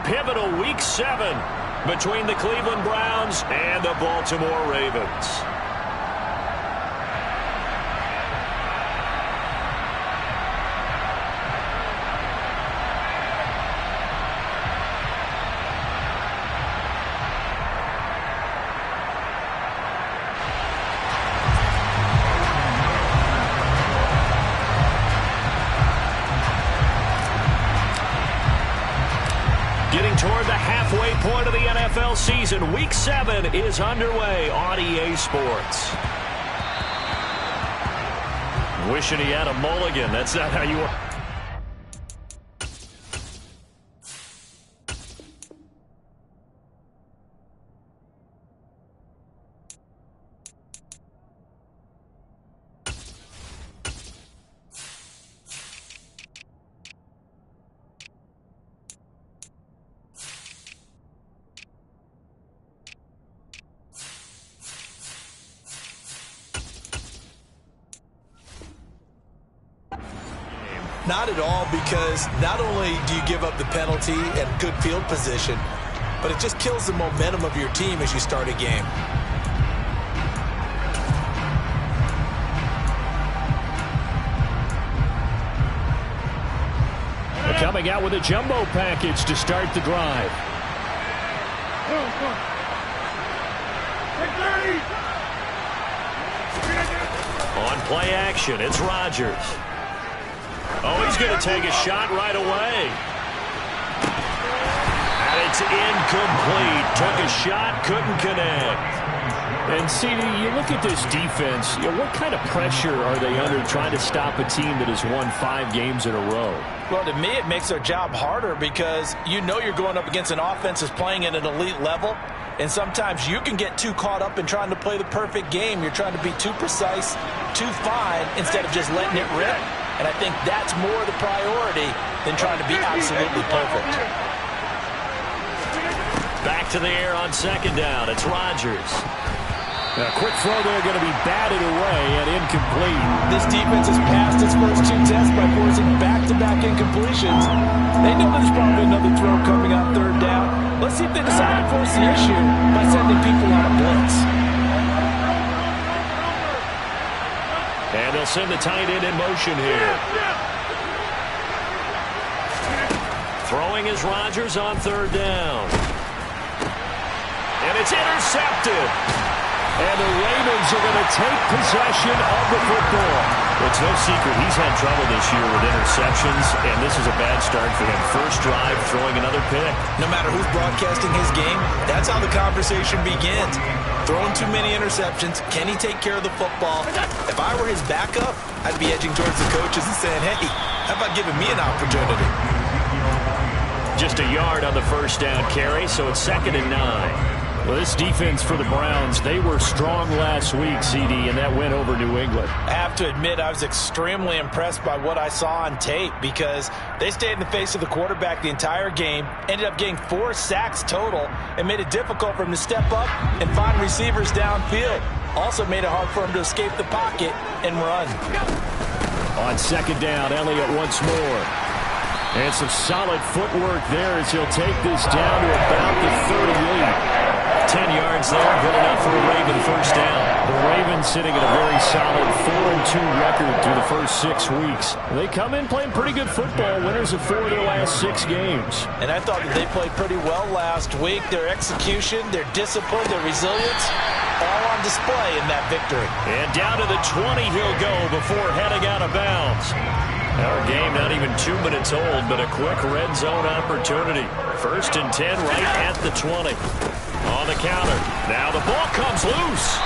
pivotal Week 7 between the Cleveland Browns and the Baltimore Ravens. Getting toward the halfway point of the NFL season, Week 7 is underway on EA Sports. Wishing he had a mulligan. That's not how you... Not at all, because not only do you give up the penalty and good field position, but it just kills the momentum of your team as you start a game. They're coming out with a jumbo package to start the drive. On play action, it's Rodgers. Oh, he's going to take a shot right away. And it's incomplete. Took a shot, couldn't connect. And, CD, you look at this defense, what kind of pressure are they under trying to stop a team that has won 5 games in a row? Well, to me, it makes their job harder because you know you're going up against an offense that's playing at an elite level. And sometimes you can get too caught up in trying to play the perfect game. You're trying to be too precise, too fine, instead of just letting it rip. And I think that's more the priority than trying to be absolutely perfect. Back to the air on second down. It's Rodgers. A quick throw there going to be batted away and incomplete. This defense has passed its first 2 tests by forcing back-to-back incompletions. They know there's probably another throw coming on third down. Let's see if they decide to force the issue by sending people on a blitz. And they'll send the tight end in motion here. Throwing is Rodgers on third down. And it's intercepted. And the Ravens are going to take possession of the football. It's no secret he's had trouble this year with interceptions, and this is a bad start for him. First drive, throwing another pick. No matter who's broadcasting his game, that's how the conversation begins. Throwing too many interceptions, can he take care of the football? If I were his backup, I'd be edging towards the coaches and saying, hey, how about giving me an opportunity? Just a yard on the first down carry, so it's 2nd and 9. Well, this defense for the Browns, they were strong last week, CD, and that went over New England. I have to admit, I was extremely impressed by what I saw on tape because they stayed in the face of the quarterback the entire game, ended up getting 4 sacks total, and made it difficult for him to step up and find receivers downfield. Also made it hard for him to escape the pocket and run. On second down, Elliott once more. And some solid footwork there as he'll take this down to about the 38. 10 yards there, good enough for a Raven first down. The Ravens sitting at a very solid 4-2 record through the first 6 weeks. They come in playing pretty good football, winners of 4 of their last 6 games. And I thought that they played pretty well last week. Their execution, their discipline, their resilience, all on display in that victory. And down to the 20 he'll go before heading out of bounds. Our game not even 2 minutes old, but a quick red zone opportunity. 1st and 10 right at the 20. On the counter. Now the ball comes loose.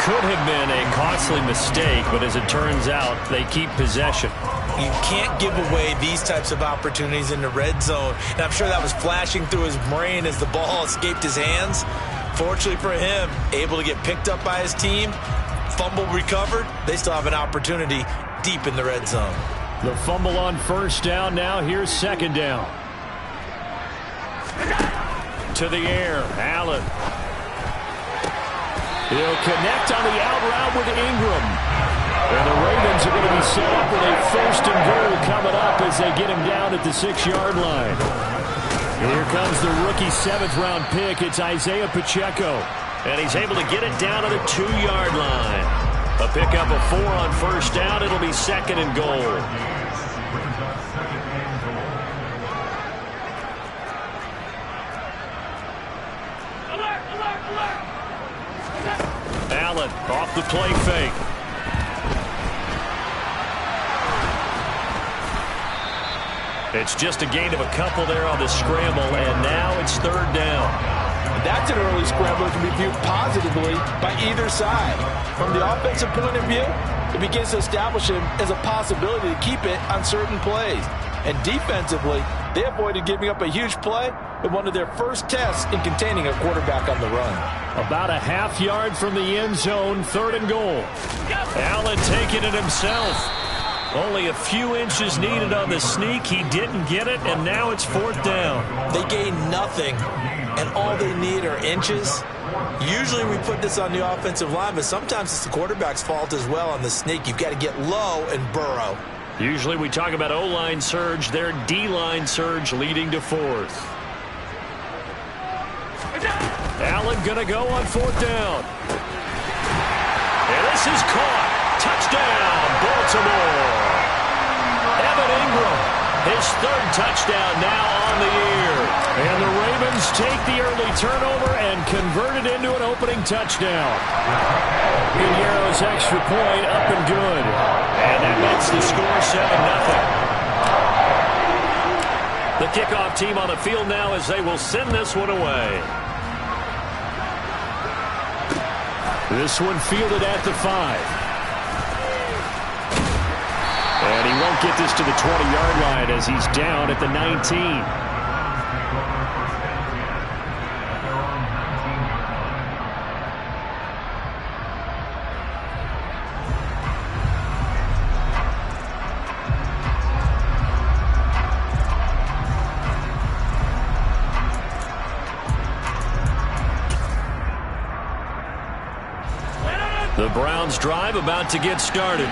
Could have been a costly mistake, but as it turns out, they keep possession. You can't give away these types of opportunities in the red zone. And I'm sure that was flashing through his brain as the ball escaped his hands. Fortunately for him, able to get picked up by his team, fumble recovered. They still have an opportunity deep in the red zone. The fumble on first down. Now here's second down. To the air, Allen. He'll connect on the out route with Ingram. And the Ravens are going to be set up with a 1st and goal coming up as they get him down at the 6-yard line. Here comes the rookie 7th-round pick. It's Isaiah Pacheco. And he's able to get it down to the 2-yard line. A pickup of 4 on first down. It'll be 2nd and goal. Allen off the play fake. It's just a gain of a couple there on the scramble, and now it's 3rd down. That's an early scramble that can be viewed positively by either side. From the offensive point of view, it begins to establish him as a possibility to keep it on certain plays. And defensively, they avoided giving up a huge play in one of their first tests in containing a quarterback on the run. About a half yard from the end zone, 3rd and goal. Allen taking it himself. Only a few inches needed on the sneak. He didn't get it, and now it's 4th down. They gained nothing, and all they need are inches. Usually we put this on the offensive line, but sometimes it's the quarterback's fault as well on the sneak. You've got to get low and burrow. Usually we talk about O-line surge. Their D-line surge leading to 4th. Allen going to go on 4th down. And this is caught. Touchdown, Baltimore. Evan Ingram, his 3rd touchdown now on the year. And the Ravens take the early turnover and convert it into an opening touchdown. Pinheiro's extra point up and good. And that makes the score 7-0. The kickoff team on the field now as they will send this one away. This one fielded at the 5. And he won't get this to the 20-yard line as he's down at the 19. The Browns drive about to get started.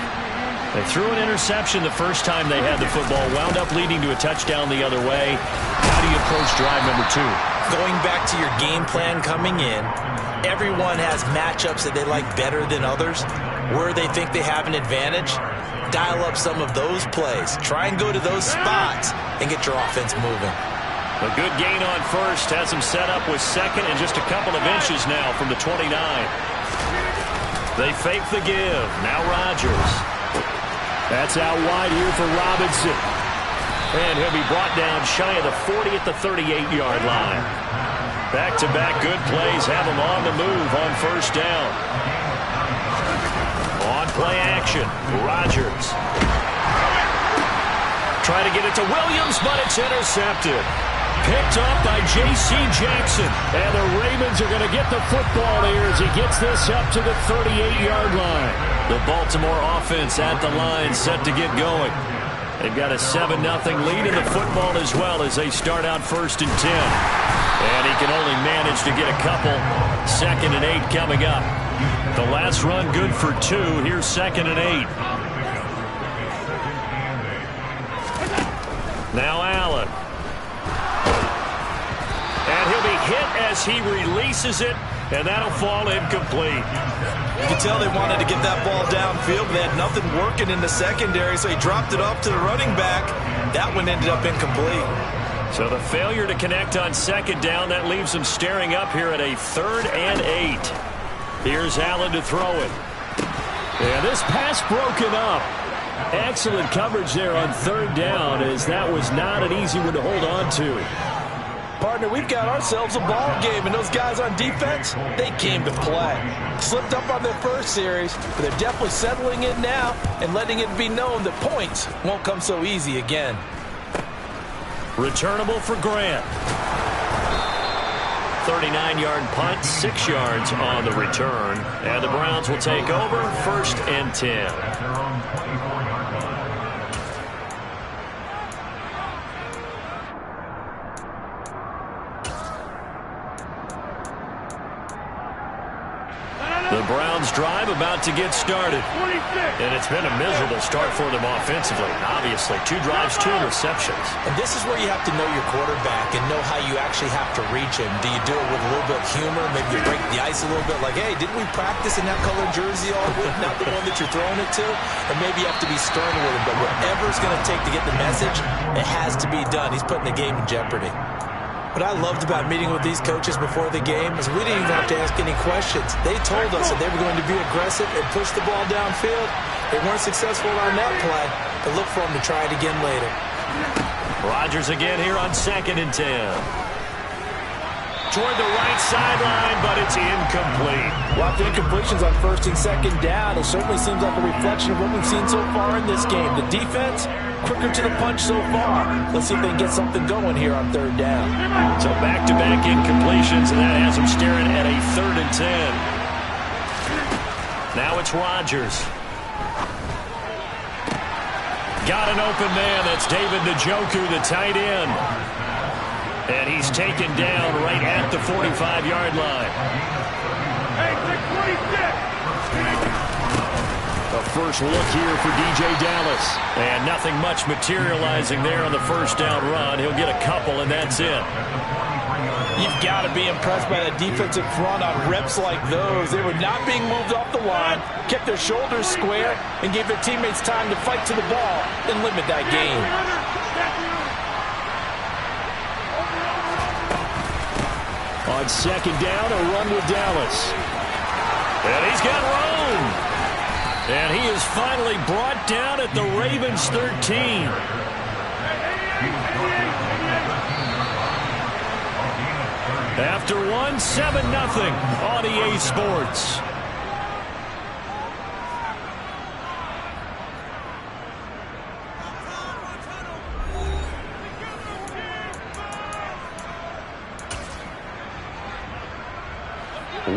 They threw an interception the first time they had the football, wound up leading to a touchdown the other way. How do you approach drive number 2? Going back to your game plan coming in, everyone has matchups that they like better than others. Where they think they have an advantage, dial up some of those plays. Try and go to those spots and get your offense moving. A good gain on first has him set up with 2nd and just a couple of inches now from the 29. They fake the give. Now Rodgers. That's out wide here for Robinson. And he'll be brought down shy of the 40 at the 38-yard line. Back-to-back good plays have him on the move on first down. On play action, Rodgers. Trying to get it to Williams, but it's intercepted. Picked up by J.C. Jackson. And the Ravens are going to get the football here as he gets this up to the 38-yard line. The Baltimore offense at the line set to get going. They've got a 7-0 lead in the football as well as they start out 1st and 10. And he can only manage to get a couple. 2nd and 8 coming up. The last run good for 2. Here's 2nd and 8. Now Allen. And he'll be hit as he releases it, and that'll fall incomplete. You can tell they wanted to get that ball downfield, but they had nothing working in the secondary, so he dropped it off to the running back. That one ended up incomplete. So the failure to connect on 2nd down, that leaves them staring up here at a 3rd and 8. Here's Allen to throw it. And this pass broken up. Excellent coverage there on 3rd down, as that was not an easy one to hold on to. Partner, we've got ourselves a ball game, and those guys on defense, they came to play. Slipped up on their first series, but they're definitely settling in now and letting it be known that points won't come so easy again. Returnable for Grant. 39-yard punt, 6 yards on the return. And the Browns will take over 1st and 10. The Browns drive about to get started. And it's been a miserable start for them offensively. Obviously, 2 drives, 2 interceptions. And this is where you have to know your quarterback and know how you actually have to reach him. Do you do it with a little bit of humor? Maybe you break the ice a little bit like, hey, didn't we practice in that colored jersey all week? Not the one that you're throwing it to? Or maybe you have to be stern with him. But whatever it's going to take to get the message, it has to be done. He's putting the game in jeopardy. What I loved about meeting with these coaches before the game is we didn't even have to ask any questions. They told us that they were going to be aggressive and push the ball downfield. They weren't successful on that play, but look for them to try it again later. Rodgers again here on 2nd and 10. Toward the right sideline, but it's incomplete. Lots of incompletions on 1st and 2nd down. It certainly seems like a reflection of what we've seen so far in this game. The defense, quicker to the punch so far. Let's see if they can get something going here on 3rd down. So back-to-back incompletions, and that has them staring at a 3rd and 10. Now it's Rodgers. Got an open man. That's David Njoku, the tight end. And he's taken down right at the 45-yard line. A first look here for D.J. Dallas. And nothing much materializing there on the 1st down run. He'll get a couple, and that's it. You've got to be impressed by the defensive front on reps like those. They were not being moved off the line, kept their shoulders square, and gave their teammates time to fight to the ball and limit that gain. On 2nd down, a run with Dallas. And he's got room. And he is finally brought down at the Ravens' 13. After one, 7-0 on EA Sports.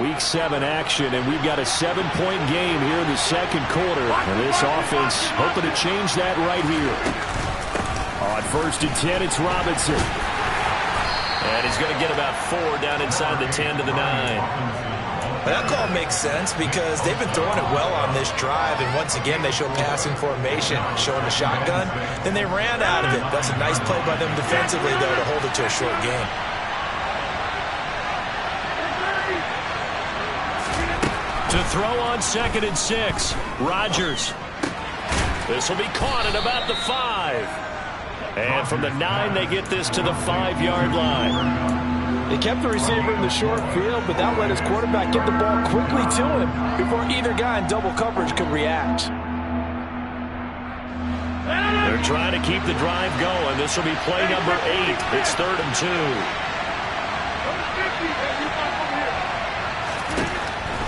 Week 7 action, and we've got a 7-point game here in the 2nd quarter. And this offense hoping to change that right here. On 1st and 10, it's Robinson. And he's going to get about 4 down inside the 10 to the 9. That call makes sense because they've been throwing it well on this drive, and once again they show passing formation, showing the shotgun. Then they ran out of it. That's a nice play by them defensively, though, to hold it to a short game. To throw on 2nd and 6, Rodgers. This will be caught at about the 5. And from the 9, they get this to the 5-yard line. They kept the receiver in the short field, but that let his quarterback get the ball quickly to him before either guy in double coverage could react. They're trying to keep the drive going. This will be play number 8. It's 3rd and 2.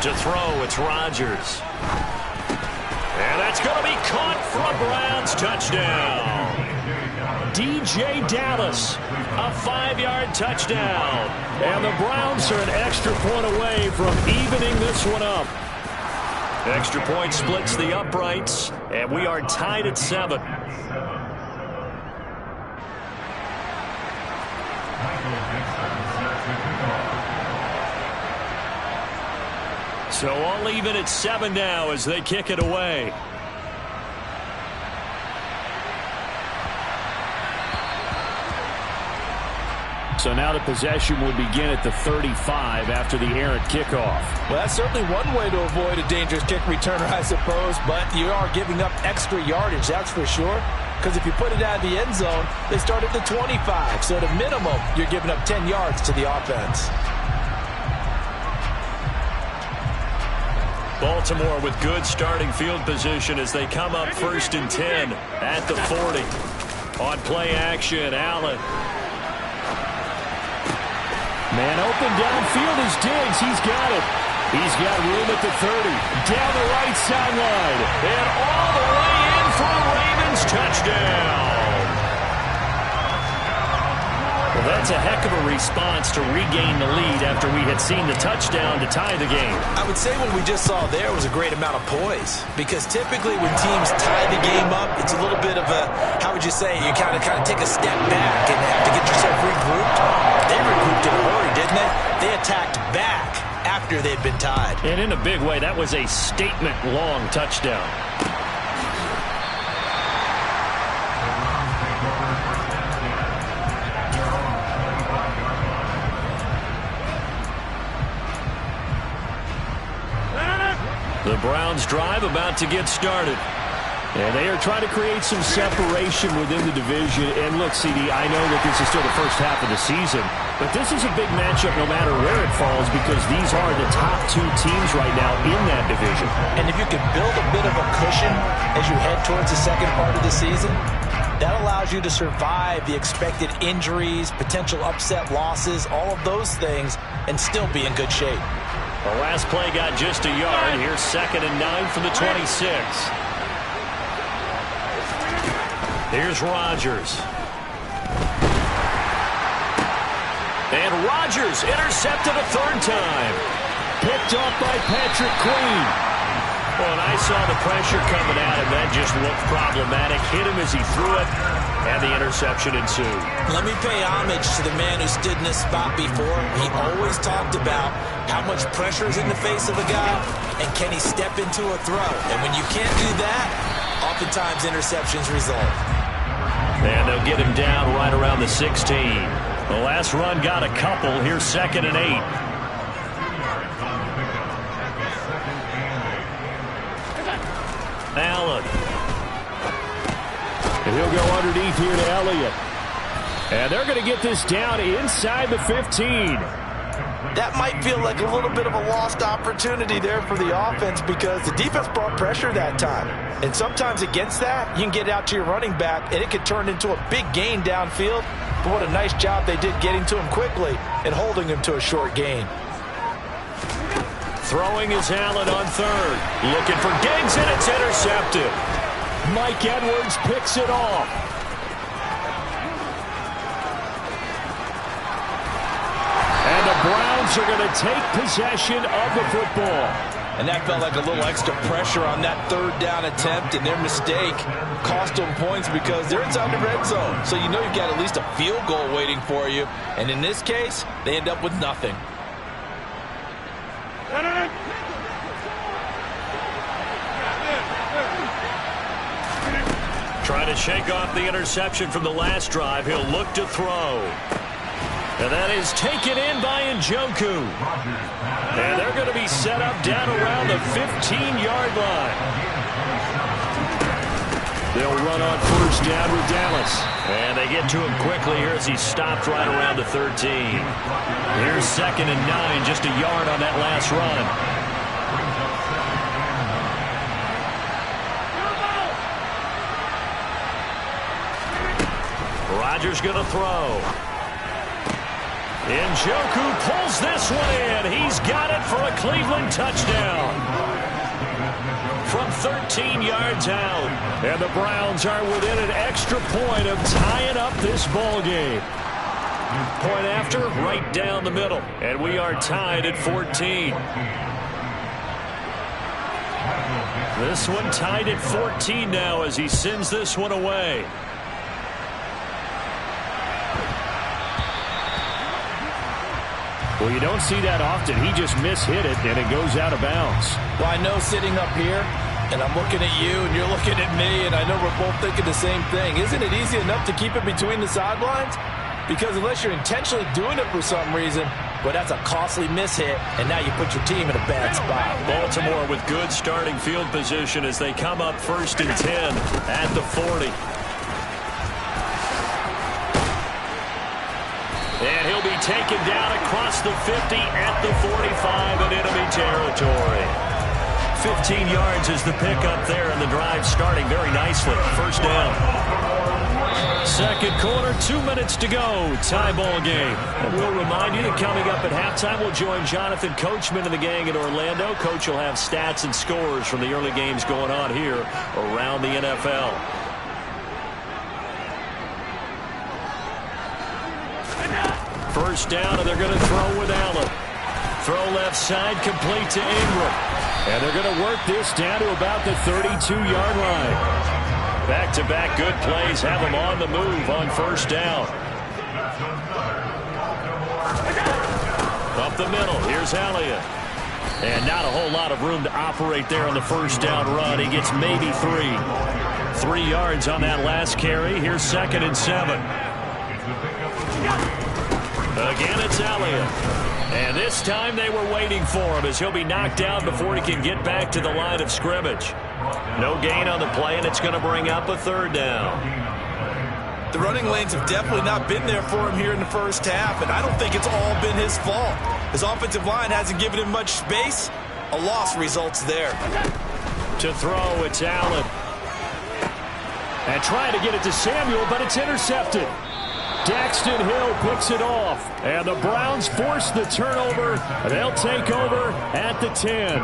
To throw, it's Rodgers. And that's going to be caught for a Browns touchdown. D.J. Dallas, a 5-yard touchdown. And the Browns are an extra point away from evening this one up. Extra point splits the uprights, and we are tied at 7. So all even at 7 now as they kick it away. So now the possession will begin at the 35 after the errant kickoff. Well, that's certainly one way to avoid a dangerous kick returner, I suppose, but you are giving up extra yardage, that's for sure. Because if you put it out of the end zone, they start at the 25. So at a minimum, you're giving up 10 yards to the offense. Baltimore with good starting field position as they come up 1st and 10 at the 40. On play action, Allen. Man open downfield is Diggs. He's got it. He's got room at the 30. Down the right sideline. And all the way in for a Ravens touchdown. Well, that's a heck of a response to regain the lead after we had seen the touchdown to tie the game. I would say what we just saw there was a great amount of poise. Because typically when teams tie the game up, it's a little bit of a, how would you say, you kind of take a step back and have to get yourself regrouped. They regrouped in a hurry, didn't they? They attacked back after after they'd been tied. And in a big way, that was a statement-long touchdown. The Browns drive about to get started. And they are trying to create some separation within the division. And look, CD, I know that this is still the first half of the season, but this is a big matchup no matter where it falls because these are the top two teams right now in that division. And if you can build a bit of a cushion as you head towards the second part of the season, that allows you to survive the expected injuries, potential upset losses, all of those things, and still be in good shape. The last play got just a yard. Here's 2nd and 9 from the 26. Here's Rodgers. And Rodgers intercepted a third time. Picked off by Patrick Queen. Well, and I saw the pressure coming at him. That just looked problematic. Hit him as he threw it, and the interception ensued. Let me pay homage to the man who stood in this spot before. He always talked about how much pressure is in the face of a guy, and can he step into a throw. And when you can't do that, oftentimes interceptions result. And they'll get him down right around the 16. The last run got a couple. Here's 2nd and 8. Allen. And he'll go underneath here to Elliott. And they're going to get this down inside the 15. That might feel like a little bit of a lost opportunity there for the offense because the defense brought pressure that time. And sometimes against that, you can get out to your running back, and it could turn into a big gain downfield. But what a nice job they did getting to him quickly and holding him to a short gain. Throwing is Allen on 3rd. Looking for Diggs, and it's intercepted. Mike Edwards picks it off. And the Browns are going to take possession of the football. And that felt like a little extra pressure on that 3rd down attempt, and their mistake cost them points because they're inside the red zone. So you know you've got at least a field goal waiting for you. And in this case, they end up with nothing. Trying to shake off the interception from the last drive. He'll look to throw. And that is taken in by Njoku. And they're going to be set up down around the 15-yard line. They'll run on 1st down with Dallas. And they get to him quickly here as he stopped right around the 13. Here's 2nd and 9, just a yard on that last run. Rodgers going to throw. Njoku pulls this one in. He's got it for a Cleveland touchdown. From 13 yards out. And the Browns are within an extra point of tying up this ball game. Point after, right down the middle. And we are tied at 14. This one tied at 14 now as he sends this one away. Well, you don't see that often. He just mishit it, and it goes out of bounds. Well, I know sitting up here, and I'm looking at you, and you're looking at me, and I know we're both thinking the same thing. Isn't it easy enough to keep it between the sidelines? Because unless you're intentionally doing it for some reason, well, that's a costly mishit, and now you put your team in a bad spot. Baltimore with good starting field position as they come up 1st and 10 at the 40. And he'll be taken down across the 50 at the 45 in enemy territory. 15 yards is the pickup there, and the drive starting very nicely. 1st down. 2nd quarter, 2 minutes to go. Tie ball game. And we'll remind you that coming up at halftime, we'll join Jonathan Coachman and the gang in Orlando. Coach will have stats and scores from the early games going on here around the NFL. First down, and they're going to throw with Allen. Throw left side, complete to Ingram. And they're going to work this down to about the 32-yard line. Back-to-back good plays have them on the move on 1st down. Up the middle, here's Elliott. And not a whole lot of room to operate there on the first down run. He gets maybe 3. 3 yards on that last carry. Here's 2nd and 7. Again, it's Elliott. And this time they were waiting for him as he'll be knocked down before he can get back to the line of scrimmage. No gain on the play, and it's going to bring up a 3rd down. The running lanes have definitely not been there for him here in the first half, and I don't think it's all been his fault. His offensive line hasn't given him much space. A loss results there. To throw, it's Allen. And trying to get it to Samuel, but it's intercepted. Daxton Hill picks it off, and the Browns force the turnover. They'll take over at the 10.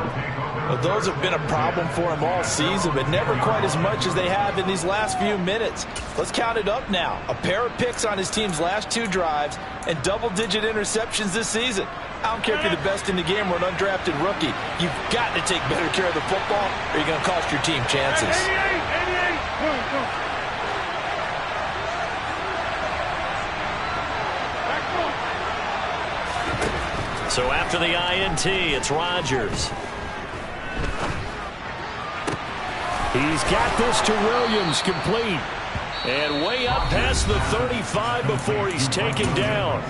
Well, those have been a problem for him all season, but never quite as much as they have in these last few minutes. Let's count it up now. A pair of picks on his team's last 2 drives and double-digit interceptions this season. I don't care if you're the best in the game or an undrafted rookie. You've got to take better care of the football or you're going to cost your team chances. 88. So after the INT, it's Rodgers. He's got this to Williams, complete. And way up past the 35 before he's taken down.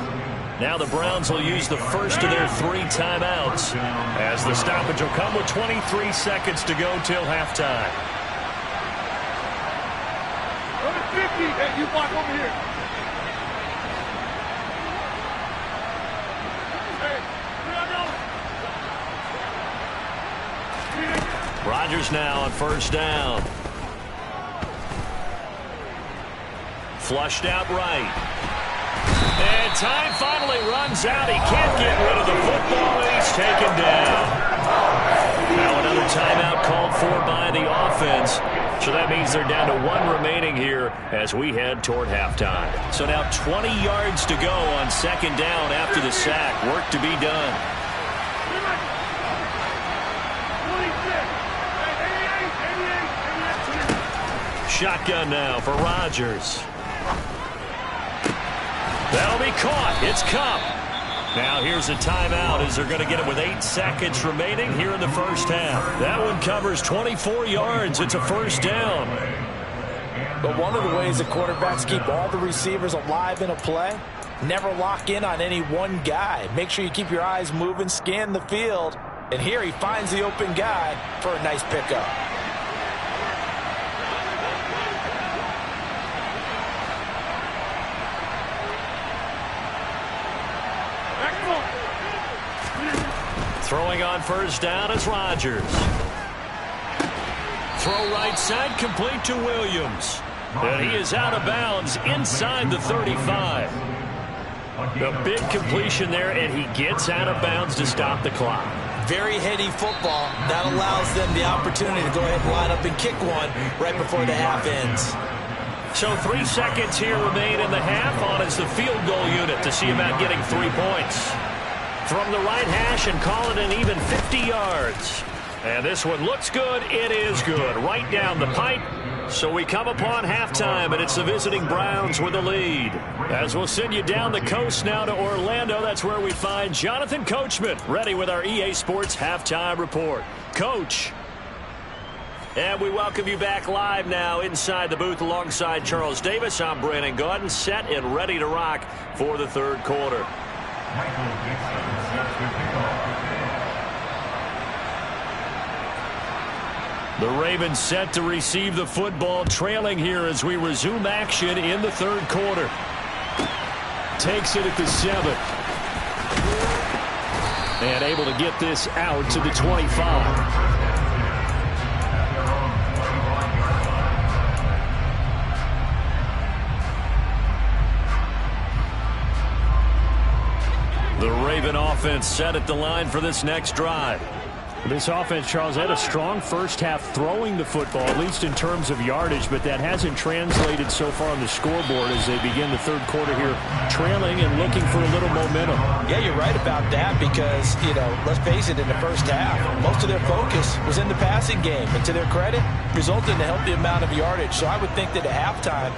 Now the Browns will use the first of their 3 timeouts, as the stoppage will come with 23 seconds to go till halftime. Number 50, hey, you block over here. Rodgers now on first down. Flushed out right. And time finally runs out. He can't get rid of the football, and he's taken down. Now another timeout called for by the offense. So that means they're down to 1 remaining here as we head toward halftime. So now 20 yards to go on 2nd down after the sack. Work to be done. Shotgun now for Rodgers. That'll be caught. It's Kupp. Now here's a timeout as they're going to get it with 8 seconds remaining here in the first half. That one covers 24 yards. It's a first down. But one of the ways that quarterbacks keep all the receivers alive in a play, never lock in on any one guy. Make sure you keep your eyes moving, scan the field. And here he finds the open guy for a nice pickup. Throwing on first down is Rodgers. Throw right side, complete to Williams. And he is out of bounds inside the 35. The big completion there, and he gets out of bounds to stop the clock. Very heady football. That allows them the opportunity to go ahead and line up and kick one right before the half ends. So 3 seconds here remain in the half on as the field goal unit to see about getting 3 points. From the right hash and call it an even 50 yards. And this one looks good. It is good. Right down the pipe. So we come upon halftime, and it's the visiting Browns with the lead. As we'll send you down the coast now to Orlando, that's where we find Jonathan Coachman, ready with our EA Sports Halftime Report. Coach. And we welcome you back live now inside the booth alongside Charles Davis. I'm Brandon Gaudin, set and ready to rock for the 3rd quarter. The Ravens set to receive the football, trailing here as we resume action in the 3rd quarter. Takes it at the 7. And able to get this out to the 25. The Raven offense set at the line for this next drive. This offense, Charles, had a strong first half throwing the football, at least in terms of yardage, but that hasn't translated so far on the scoreboard as they begin the 3rd quarter here, trailing and looking for a little momentum. Yeah, you're right about that because, let's face it, in the first half, most of their focus was in the passing game. And to their credit, resulted in a healthy amount of yardage. So I would think that at halftime,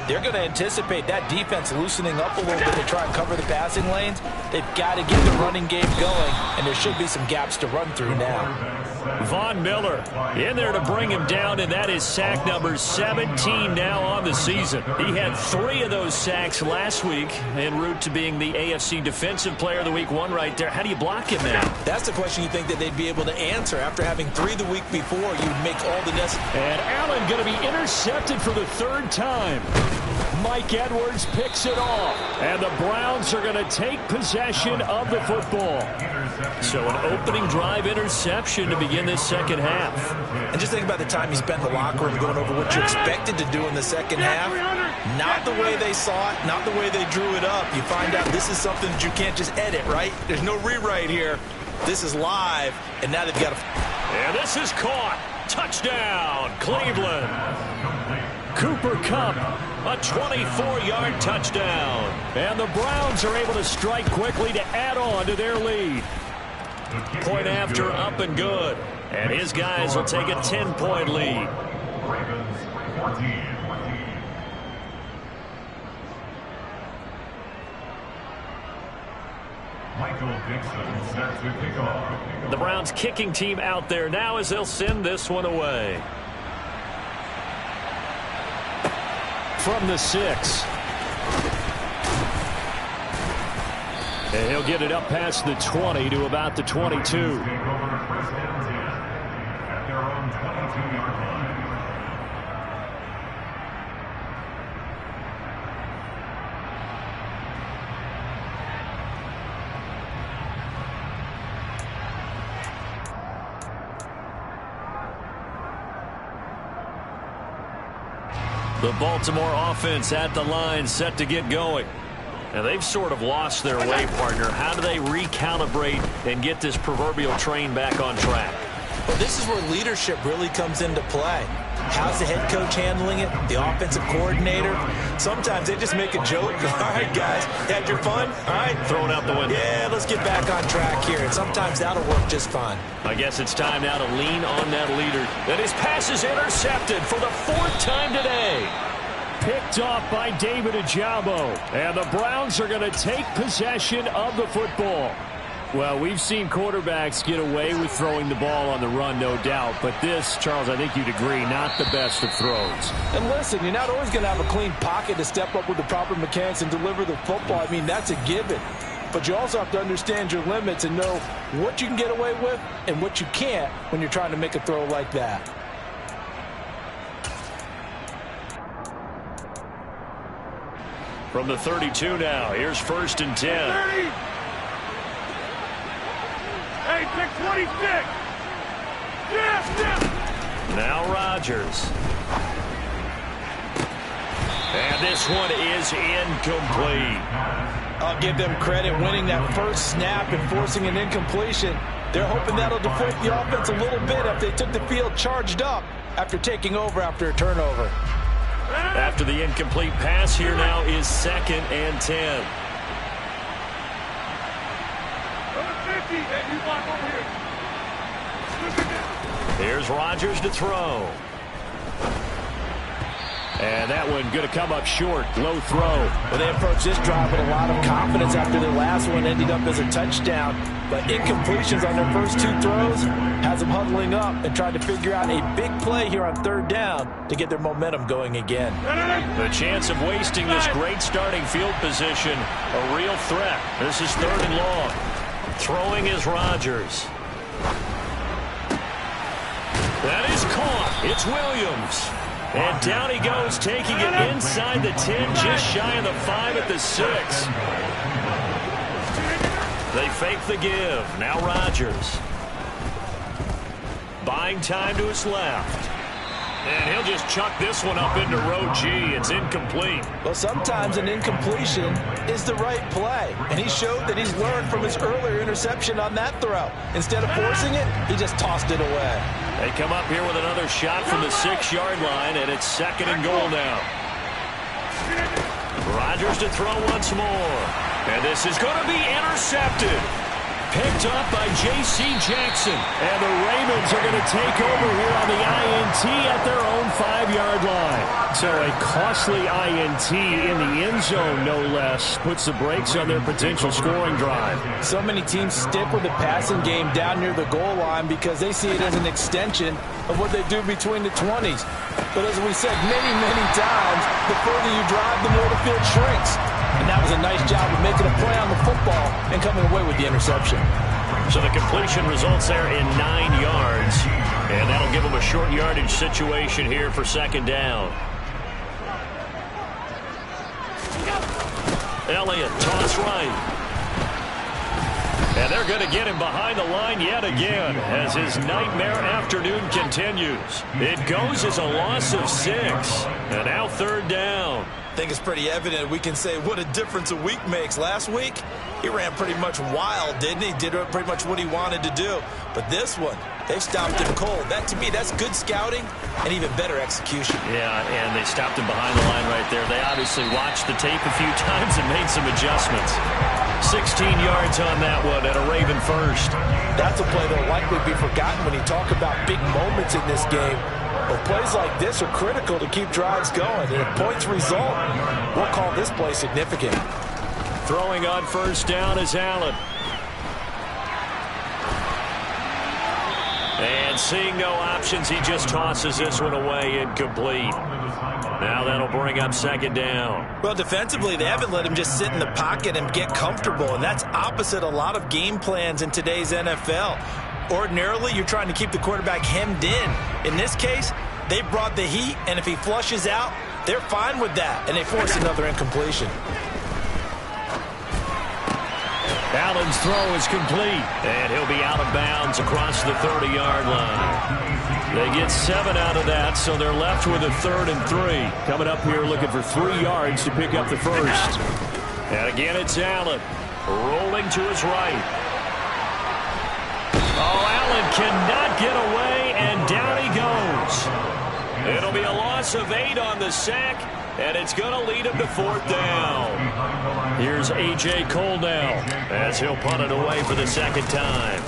They're going to anticipate that defense loosening up a little bit to try and cover the passing lanes. They've got to get the running game going, and there should be some gaps to run through now. Von Miller in there to bring him down, and that is sack number 17 now on the season. He had 3 of those sacks last week en route to being the AFC Defensive Player of the Week 1 right there. How do you block him now? That's the question you think that they'd be able to answer. After having 3 the week before, you'd make all the necessary. And Allen going to be intercepted for the 3rd time. Mike Edwards picks it off. And the Browns are going to take possession of the football. So an opening drive interception to begin this second half. And just think about the time you spent in the locker room going over what you expected to do in the second half. Not the way they saw it, not the way they drew it up. You find out this is something that you can't just edit, right? There's no rewrite here. This is live, and now they've got to... And this is caught. Touchdown, Cleveland. Cooper Kupp, a 24-yard touchdown. And the Browns are able to strike quickly to add on to their lead. Point after up and good. And his guys will take a 10-point lead. The Browns kicking team out there now as they'll send this one away. From the 6. And he'll get it up past the 20 to about the 22. The Baltimore offense at the line, set to get going. And they've sort of lost their way, partner. How do they recalibrate and get this proverbial train back on track? Well, this is where leadership really comes into play. How's the head coach handling it? The offensive coordinator? Sometimes they just make a joke. All right, guys, had your fun? All right. Throw it out the window. Yeah, let's get back on track here. And sometimes that'll work just fine. I guess it's time now to lean on that leader. And his pass is intercepted for the 4th time today. Picked off by David Ojabo. And the Browns are going to take possession of the football. Well, we've seen quarterbacks get away with throwing the ball on the run, no doubt. But this, Charles, I think you'd agree, not the best of throws. And listen, you're not always going to have a clean pocket to step up with the proper mechanics and deliver the football. I mean, that's a given. But you also have to understand your limits and know what you can get away with and what you can't when you're trying to make a throw like that. From the 32 now, here's 1st and 10. 30. Hey, pick 26. Yeah. Now Rodgers. And this one is incomplete. I'll give them credit winning that first snap and forcing an incompletion. They're hoping that'll deflate the offense a little bit if they took the field charged up after taking over after a turnover. After the incomplete pass, here now is 2nd and 10. 50. Hey, you walk over here. Here's Rodgers to throw. And that one going to come up short. Low throw. Well, they approached this drive with a lot of confidence after their last one ended up as a touchdown. But incompletions on their first 2 throws has them huddling up and trying to figure out a big play here on 3rd down to get their momentum going again. The chance of wasting this great starting field position, a real threat. This is 3rd and long. Throwing is Rodgers. That is caught. It's Williams. And down he goes, taking it inside the 10, just shy of the 5 at the 6. They fake the give. Now Rodgers. Buying time to his left. And he'll just chuck this one up into row G. It's incomplete. Well, sometimes an incompletion is the right play. And he showed that he's learned from his earlier interception on that throw. Instead of forcing it, he just tossed it away. They come up here with another shot from the 6-yard line, and it's 2nd and goal now. Rodgers to throw once more. And this is going to be intercepted. picked up by J.C. Jackson. And the Ravens are going to take over here on the INT at their own 5-yard line. So a costly INT in the end zone, no less, puts the brakes on their potential scoring drive. So many teams stick with the passing game down near the goal line because they see it as an extension of what they do between the 20s. But as we said many, many times, the further you drive, the more the field shrinks. And that was a nice job of making a play on the football and coming away with the interception. So the completion results there in 9 yards. And that'll give them a short yardage situation here for second down. Elliott, toss right. And they're going to get him behind the line yet again as his nightmare afternoon continues. It goes as a loss of 6. And now third down. I think it's pretty evident we can say what a difference a week makes. Last week, he ran pretty much wild, didn't he? Did pretty much what he wanted to do. But this one, they stopped him cold. That, to me, that's good scouting and even better execution. Yeah, and they stopped him behind the line right there. They obviously watched the tape a few times and made some adjustments. 16 yards on that one and a Raven first. That's a play that'll likely be forgotten when you talk about big moments in this game. But plays like this are critical to keep drives going. And if points result, we'll call this play significant. Throwing on first down is Allen. And seeing no options, he just tosses this one away incomplete. Now that'll bring up second down. Well, defensively, they haven't let him just sit in the pocket and get comfortable, and that's opposite a lot of game plans in today's NFL. Ordinarily, you're trying to keep the quarterback hemmed in. In this case, they brought the heat, and if he flushes out, they're fine with that, and they force another incompletion. Allen's throw is complete, and he'll be out of bounds across the 30-yard line. They get 7 out of that, so they're left with a 3rd and 3. Coming up here looking for 3 yards to pick up the first. And again, it's Allen rolling to his right. Oh, Allen cannot get away, and down he goes. It'll be a loss of 8 on the sack, and it's going to lead him to 4th down. Here's A.J. Cole now as he'll punt it away for the second time.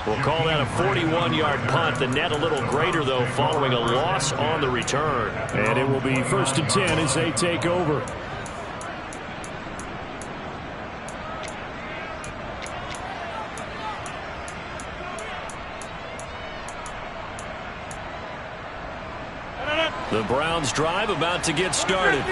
We'll call that a 41-yard punt. The net a little greater, though, following a loss on the return. And it will be 1st and 10 as they take over. The Browns drive about to get started.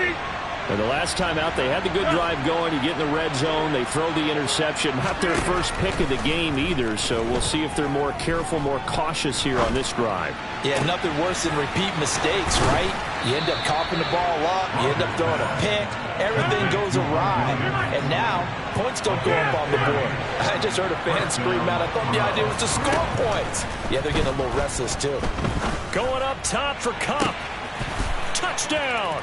And the last time out, they had the good drive going. You get in the red zone. They throw the interception. Not their first pick of the game either, so we'll see if they're more careful, more cautious here on this drive. Yeah, nothing worse than repeat mistakes, right? You end up coughing the ball up. You end up throwing a pick. Everything goes awry. And now, points don't go up on the board. I just heard a fan scream out. I thought the idea was to score points. Yeah, they're getting a little restless, too. Going up top for Kupp. Touchdown.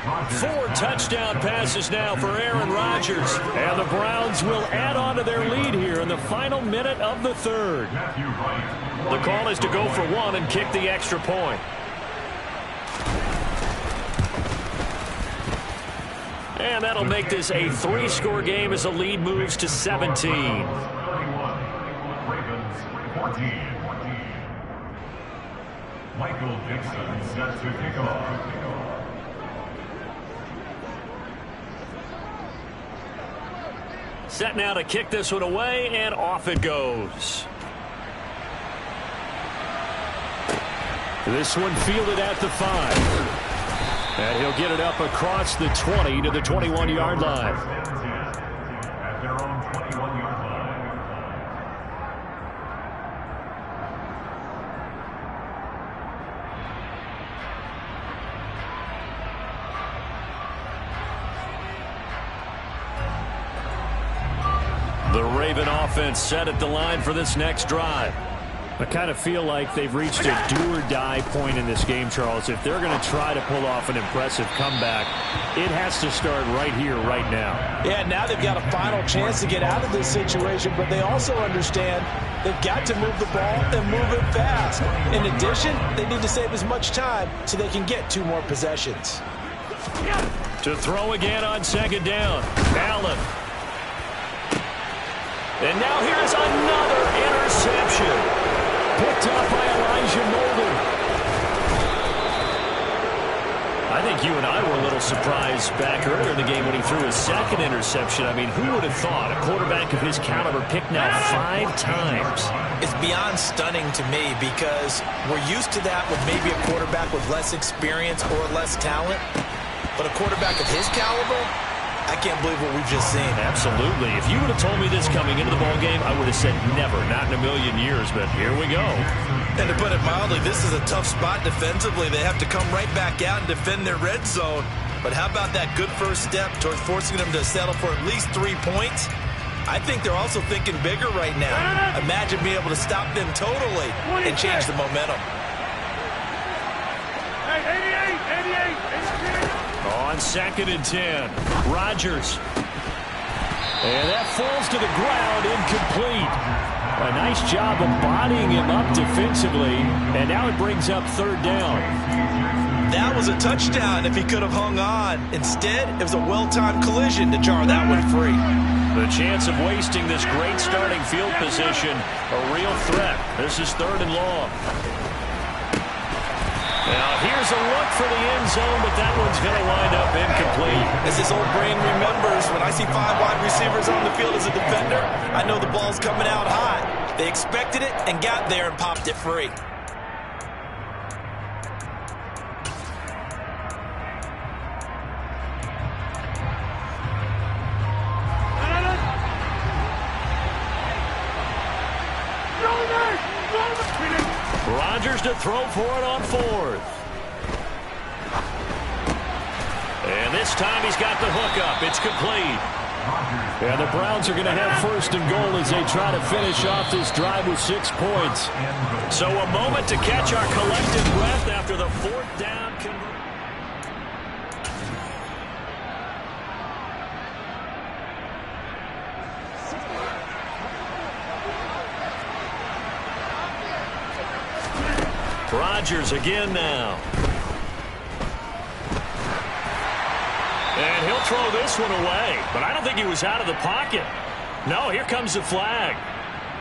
4 touchdown passes now for Aaron Rodgers. And the Browns will add on to their lead here in the final minute of the 3rd. The call is to go for 1 and kick the extra point. And that'll make this a 3-score game as the lead moves to 17. Michael Dixon set to kick off. Set now to kick this one away, and off it goes. This one fielded at the 5. And he'll get it up across the 20 to the 21-yard line. At their own 21-yard line. The Raven offense set at the line for this next drive. I kind of feel like they've reached a do-or-die point in this game, Charles. If they're going to try to pull off an impressive comeback, it has to start right here, right now. Yeah, now they've got a final chance to get out of this situation, but they also understand they've got to move the ball and move it fast. In addition, they need to save as much time so they can get 2 more possessions. To throw again on second down. Allen. And now here's another interception. Picked up by Elijah Molden. I think you and I were a little surprised back earlier in the game when he threw his second interception. I mean, who would have thought a quarterback of his caliber picked now 5 times? It's beyond stunning to me because we're used to that with maybe a quarterback with less experience or less talent. But a quarterback of his caliber, I can't believe what we've just seen. Absolutely. If you would have told me this coming into the ballgame, I would have said never, not in a million years, but here we go. And to put it mildly, this is a tough spot defensively. They have to come right back out and defend their red zone. But how about that good first step towards forcing them to settle for at least 3 points? I think they're also thinking bigger right now. Imagine being able to stop them totally and change the momentum. Hey, 88. On 2nd and 10, Rodgers. And that falls to the ground, incomplete. A nice job of bodying him up defensively, and now it brings up 3rd down. That was a touchdown if he could have hung on. Instead, it was a well-timed collision to jar that one free. The chance of wasting this great starting field position, a real threat. This is 3rd and long. Now, here's a look for the end zone, but that one's going to wind up incomplete. As his old brain remembers, when I see 5 wide receivers on the field as a defender, I know the ball's coming out hot. They expected it and got there and popped it free. Rodgers to throw for it on 4th. And this time he's got the hook up. It's complete. And the Browns are going to have 1st and goal as they try to finish off this drive with 6 points. So a moment to catch our collective breath after the 4th down conversion. Rodgers again now. And he'll throw this one away. But I don't think he was out of the pocket. No, here comes the flag.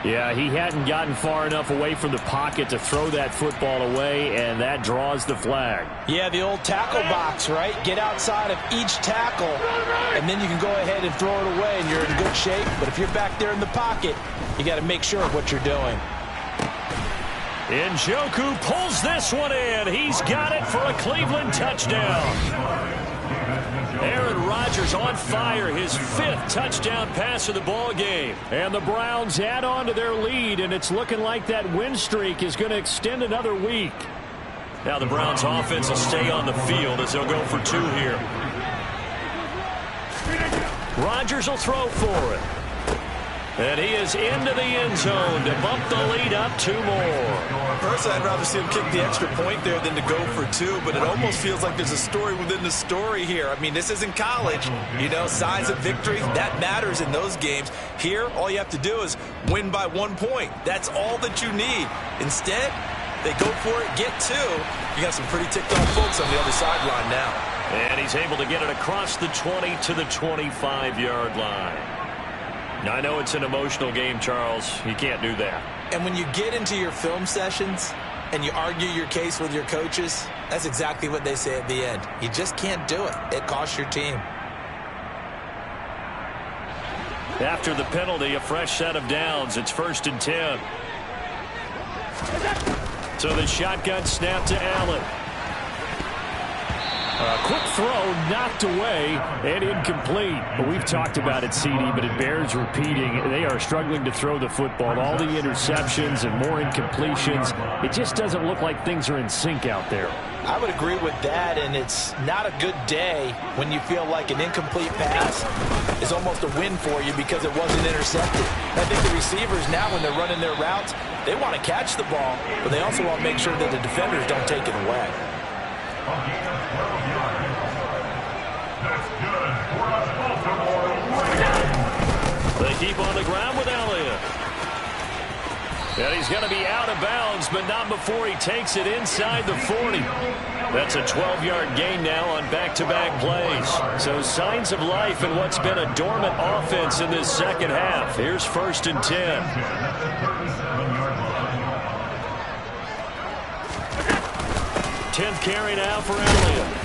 Yeah, he hadn't gotten far enough away from the pocket to throw that football away, and that draws the flag. Yeah, the old tackle box, right? Get outside of each tackle, and then you can go ahead and throw it away, and you're in good shape. But if you're back there in the pocket, you got to make sure of what you're doing. Njoku pulls this one in. He's got it for a Cleveland touchdown. Aaron Rodgers on fire, his 5th touchdown pass of the ball game. And the Browns add on to their lead, and it's looking like that win streak is going to extend another week. Now the Browns offense will stay on the field as they'll go for 2 here. Rodgers will throw for it. And he is into the end zone to bump the lead up 2 more. Personally, I'd rather see him kick the extra point there than to go for 2, but it almost feels like there's a story within the story here. I mean, this isn't college. You know, size of victory, that matters in those games. Here, all you have to do is win by 1 point. That's all that you need. Instead, they go for it, get 2. You got some pretty ticked-off folks on the other sideline now. And he's able to get it across the 20 to the 25-yard line. Now, I know it's an emotional game, Charles. You can't do that. And when you get into your film sessions and you argue your case with your coaches, that's exactly what they say at the end. You just can't do it. It costs your team. After the penalty, a fresh set of downs. It's 1st and 10. So the shotgun snap to Allen. A quick throw knocked away and incomplete. But we've talked about it, CD, but it bears repeating. They are struggling to throw the football. All the interceptions and more incompletions. It just doesn't look like things are in sync out there. I would agree with that, and it's not a good day when you feel like an incomplete pass is almost a win for you because it wasn't intercepted. I think the receivers now, when they're running their routes, they want to catch the ball, but they also want to make sure that the defenders don't take it away. They keep on the ground with Elliott. And he's going to be out of bounds, but not before he takes it inside the 40. That's a 12-yard gain now on back-to-back plays. So signs of life in what's been a dormant offense in this second half. Here's 1st and 10. 10th carry now for Elliott.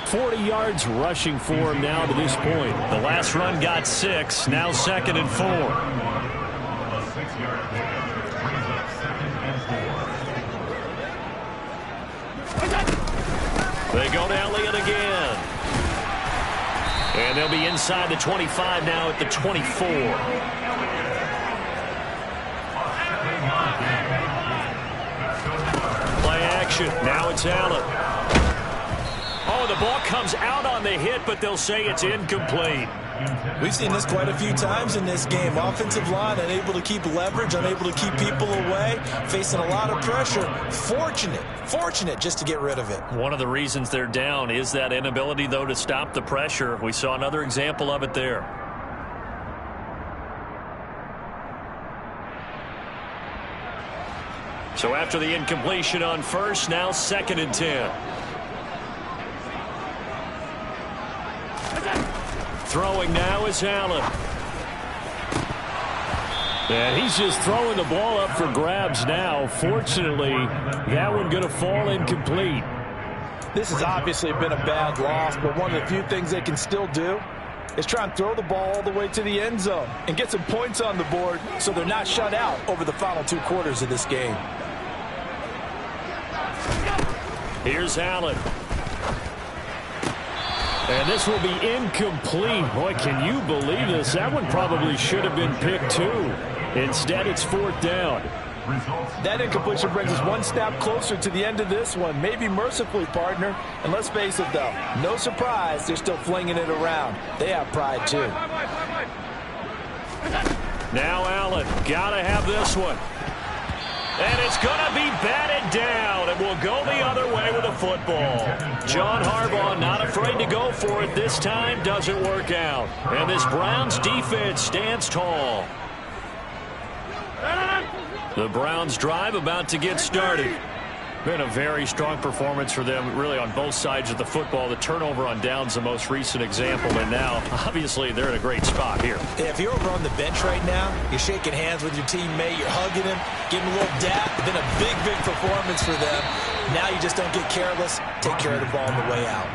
40 yards rushing for him now to this point. The last run got 6. Now 2nd and 4. They go to Elliott again. And they'll be inside the 25 now at the 24. Play action. Now it's Allen. Oh, the ball comes out on the hit, but they'll say it's incomplete. We've seen this quite a few times in this game. Offensive line unable to keep leverage, unable to keep people away, facing a lot of pressure. Fortunate just to get rid of it. One of the reasons they're down is that inability, though, to stop the pressure. We saw another example of it there. So after the incompletion on first, now 2nd and 10. Throwing now is Allen. And he's just throwing the ball up for grabs now. Fortunately, that one going to fall incomplete. This has obviously been a bad loss, but one of the few things they can still do is try and throw the ball all the way to the end zone and get some points on the board so they're not shut out over the final 2 quarters of this game. Here's Allen. And this will be incomplete. Boy, can you believe this? That one probably should have been picked too. Instead, it's 4th down. That incompletion brings us one step closer to the end of this one. Maybe mercifully, partner. And let's face it, though, no surprise, they're still flinging it around. They have pride, too. Now Allen, gotta have this one. And it's going to be batted down, and will go the other way with the football. John Harbaugh not afraid to go for it this time. Doesn't work out. And this Browns defense stands tall. The Browns drive about to get started. Been a very strong performance for them, really, on both sides of the football. The turnover on downs, the most recent example, and now, obviously, they're in a great spot here. Yeah, if you're over on the bench right now, you're shaking hands with your teammate, you're hugging him, giving him a little dap. It's been a big performance for them. Now you just don't get careless. Take care of the ball on the way out.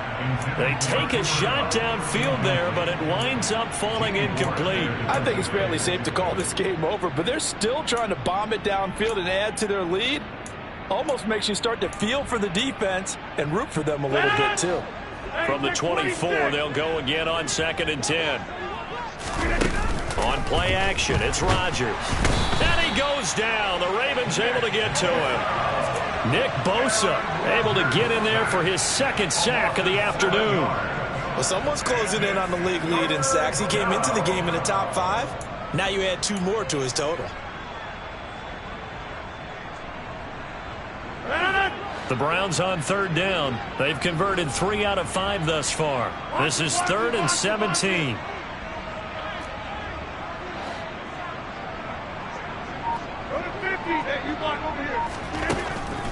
They take a shot downfield there, but it winds up falling incomplete. I think it's fairly safe to call this game over, but they're still trying to bomb it downfield and add to their lead. Almost makes you start to feel for the defense and root for them a little bit, too. From the 24, they'll go again on 2nd and 10. On play action, it's Rodgers. And he goes down. The Ravens able to get to him. Nick Bosa able to get in there for his 2nd sack of the afternoon. Well, someone's closing in on the league lead in sacks. He came into the game in the top 5. Now you add 2 more to his total. The Browns on 3rd down. They've converted 3 out of 5 thus far. This is 3rd and 17.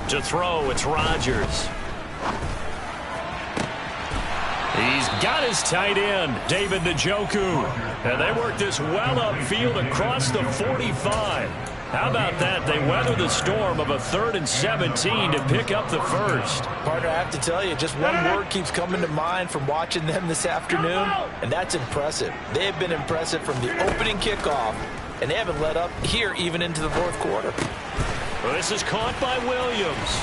To throw, it's Rodgers. He's got his tight end, David Njoku. And they work this well upfield across the 45. How about that? They weather the storm of a 3rd and 17 to pick up the first. Partner, I have to tell you, just one word keeps coming to mind from watching them this afternoon, and that's impressive. They have been impressive from the opening kickoff, and they haven't let up here even into the 4th quarter. Well, this is caught by Williams.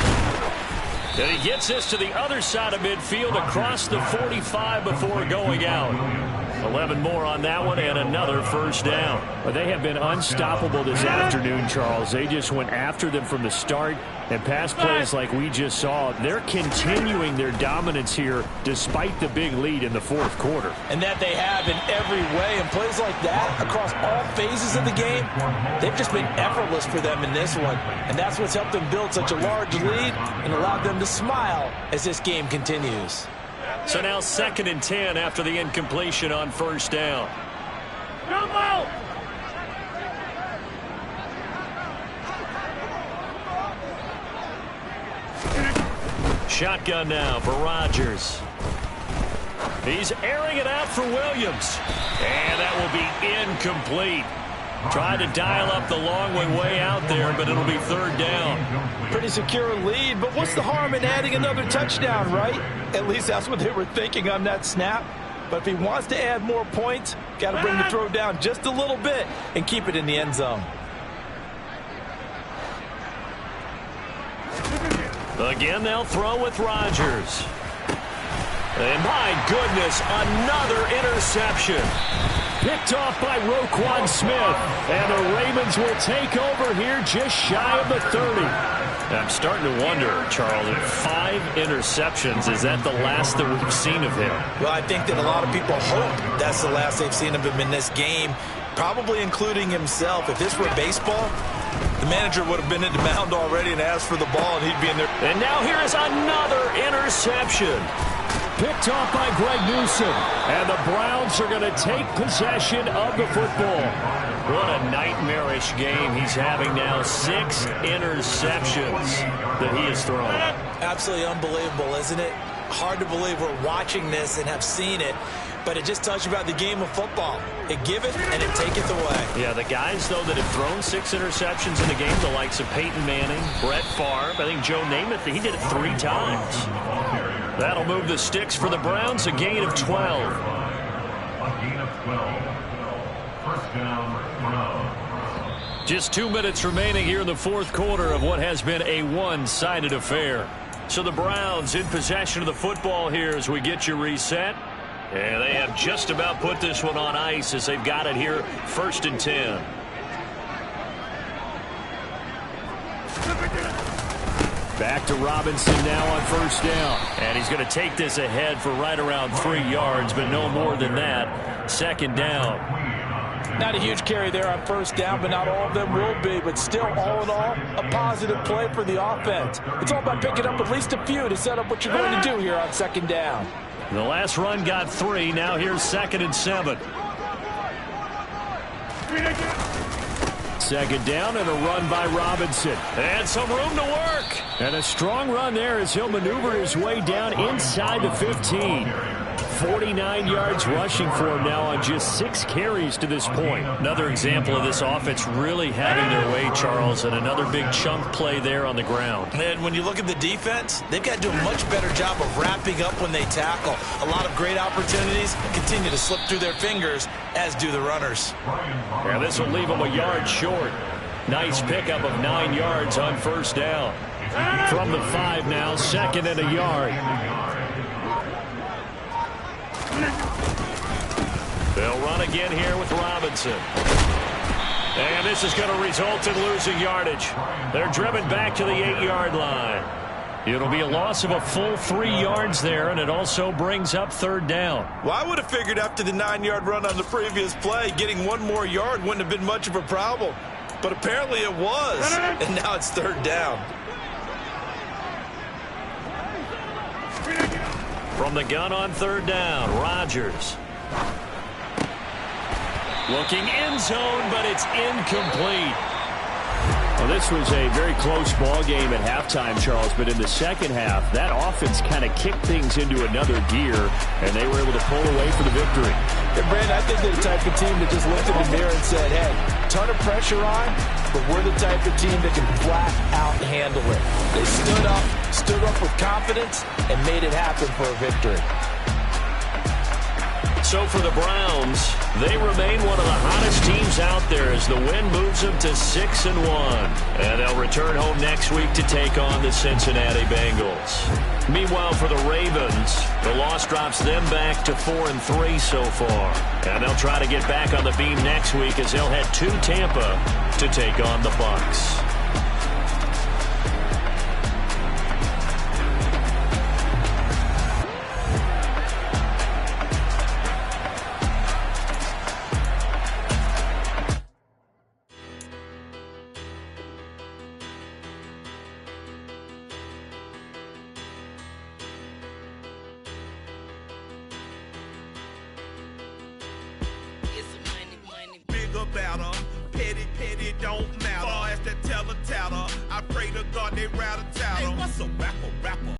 And he gets this to the other side of midfield across the 45 before going out. 11 more on that one and another first down. But they have been unstoppable this afternoon, Charles. They just went after them from the start. And pass plays like we just saw, they're continuing their dominance here despite the big lead in the 4th quarter. And that they have in every way. And plays like that across all phases of the game, they've just been effortless for them in this one. And that's what's helped them build such a large lead and allowed them to smile as this game continues. So now 2nd and 10 after the incompletion on 1st down. Shotgun now for Rodgers. He's airing it out for Williams. And that will be incomplete. Tried to dial up the long way out there, but it'll be third down. Pretty secure lead, but what's the harm in adding another touchdown, right? At least that's what they were thinking on that snap. But if he wants to add more points, got to bring the throw down just a little bit and keep it in the end zone. Again, they'll throw with Rodgers. And my goodness, another interception. Picked off by Roquan Smith. And the Ravens will take over here just shy of the 30. I'm starting to wonder, Charles, if 5 interceptions, is that the last that we've seen of him? Well, I think that a lot of people hope that's the last they've seen of him in this game, probably including himself. If this were baseball, the manager would have been in the mound already and asked for the ball, and he'd be in there. And now here is another interception. Picked off by Greg Newsome. And the Browns are going to take possession of the football. What a nightmarish game he's having now. 6 interceptions that he has thrown. Absolutely unbelievable, isn't it? Hard to believe we're watching this and have seen it. But it just tells you about the game of football. It give it and it taketh away. Yeah, the guys, though, that have thrown 6 interceptions in the game, the likes of Peyton Manning, Brett Favre, I think Joe Namath, he did it 3 times. That'll move the sticks for the Browns, a gain of 12. A gain of 12. First down, Just 2 minutes remaining here in the fourth quarter of what has been a one-sided affair. So the Browns in possession of the football here as we get you reset. And they have just about put this one on ice as they've got it here, 1st and 10. Back to Robinson now on 1st down. And he's going to take this ahead for right around 3 yards, but no more than that. 2nd down. Not a huge carry there on 1st down, but not all of them will be. But still, all in all, a positive play for the offense. It's all about picking up at least a few to set up what you're going to do here on 2nd down. The last run got 3. Now here's 2nd and 7. 2nd down and a run by Robinson. And some room to work. And a strong run there as he'll maneuver his way down inside the 15. 49 yards rushing for him now on just 6 carries to this point. Another example of this offense really having their way, Charles, and another big chunk play there on the ground. And when you look at the defense, they've got to do a much better job of wrapping up when they tackle. A lot of great opportunities continue to slip through their fingers, as do the runners. And this will leave them a yard short. Nice pickup of 9 yards on 1st down. From the 5 now, 2nd and a yard. They'll run again here with Robinson. And this is going to result in losing yardage. They're driven back to the 8-yard line. It'll be a loss of a full 3 yards there, and it also brings up 3rd down. Well, I would have figured after the 9-yard run on the previous play, getting 1 more yard wouldn't have been much of a problem. But apparently it was, and now it's 3rd down. From the gun on 3rd down, Rodgers. Looking end zone, but it's incomplete. Well, this was a very close ball game at halftime, Charles, but in the second half, that offense kind of kicked things into another gear, and they were able to pull away for the victory. And Brandon, I think they're the type of team that just looked in the mirror and said, hey, ton of pressure on, but we're the type of team that can flat out handle it. They stood up with confidence, and made it happen for a victory. So for the Browns, they remain one of the hottest teams out there as the win moves them to 6-1. And they'll return home next week to take on the Cincinnati Bengals. Meanwhile, for the Ravens, the loss drops them back to 4-3 so far. And they'll try to get back on the beam next week as they'll head to Tampa to take on the Bucs. Don't matter. Far as the teller tatter, I pray to God they rattle tattle. Hey, what's a rapper?